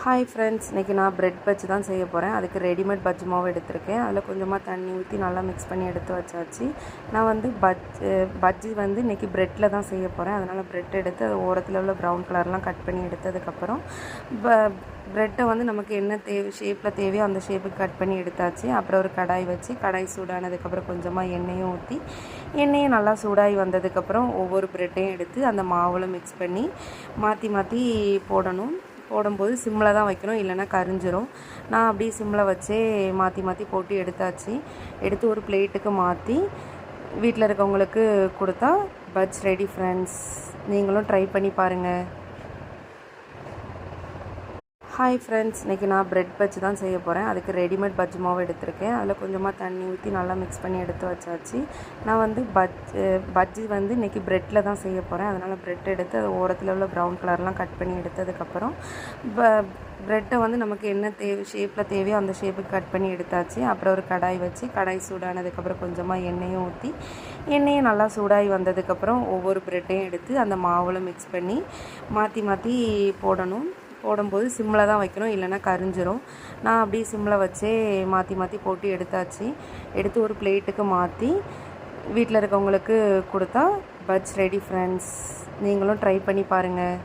Hi friends, இன்றைக்கி நான் bread bajji தான் செய்ய போகிறேன். அதுக்கு ரெடிமேட் பஜ்ஜி மாவு எடுத்திருக்கேன். அதில் கொஞ்சமாக தண்ணி ஊற்றி நல்லா மிக்ஸ் பண்ணி எடுத்து வச்சாச்சு. நான் வந்து பஜ்ஜி வந்து இன்றைக்கி ப்ரெட்டில் தான் செய்ய போகிறேன். அதனால் ப்ரெட் எடுத்து அது ஓரத்தில் உள்ள ப்ரௌன் கலர்லாம் கட் பண்ணி எடுத்ததுக்கப்புறம் ப்ரெட்டை வந்து நமக்கு என்ன ஷேப்பில் தேவையோ அந்த ஷேப்புக்கு கட் பண்ணி எடுத்தாச்சு. அப்புறம் ஒரு கடாய் வச்சு கடாய் சூடானதுக்கப்புறம் கொஞ்சமாக எண்ணெயும் ஊற்றி எண்ணெயும் நல்லா சூடாகி வந்ததுக்கப்புறம் ஒவ்வொரு ப்ரெட்டையும் எடுத்து அந்த மாவில் மிக்ஸ் பண்ணி மாற்றி மாற்றி போடும்போது சிம்மில் தான் வைக்கணும், இல்லைன்னா கரிஞ்சிரும். நான் அப்படியே சிம்மில் வச்சே மாற்றி மாற்றி போட்டு எடுத்தாச்சு. எடுத்து ஒரு பிளேட்டுக்கு மாற்றி வீட்டில் இருக்கவங்களுக்கு கொடுத்தா பஜ் ரெடி ஃப்ரெண்ட்ஸ். நீங்களும் ட்ரை பண்ணி பாருங்கள். ஹாய் ஃப்ரெண்ட்ஸ், இன்றைக்கி நான் ப்ரெட் பஜ்ஜி தான் செய்ய போகிறேன். அதுக்கு ரெடிமேட் பஜ்ஜி மாவு எடுத்திருக்கேன். அதில் கொஞ்சமாக தண்ணி ஊற்றி நல்லா மிக்ஸ் பண்ணி எடுத்து வச்சாச்சு. நான் வந்து பஜ்ஜி வந்து இன்றைக்கி ப்ரெட்டில் தான் செய்ய போகிறேன். அதனால் ப்ரெட் எடுத்து அது ஓரத்தில் உள்ள ப்ரௌன் கலர்லாம் கட் பண்ணி எடுத்ததுக்கப்புறம் ப்ரெட்டை வந்து நமக்கு என்ன ஷேப்பில் தேவையோ அந்த ஷேப்புக்கு கட் பண்ணி எடுத்தாச்சு. அப்புறம் ஒரு கடாய் வச்சு கடாய் சூடானதுக்கப்புறம் கொஞ்சமாக எண்ணெயும் ஊற்றி எண்ணெயும் நல்லா சூடாகி வந்ததுக்கப்புறம் ஒவ்வொரு ப்ரெட்டையும் எடுத்து அந்த மாவில் மிக்ஸ் பண்ணி மாற்றி மாற்றி போடும்போது சிம்மில் தான் வைக்கணும், இல்லைன்னா கரிஞ்சிரும். நான் அப்படியே சிம்மில் வச்சே மாற்றி மாற்றி போட்டு எடுத்தாச்சு. எடுத்து ஒரு பிளேட்டுக்கு மாற்றி வீட்டில் இருக்கவங்களுக்கு கொடுத்தா பஜ் ரெடி ஃப்ரெண்ட்ஸ். நீங்களும் ட்ரை பண்ணி பாருங்கள்.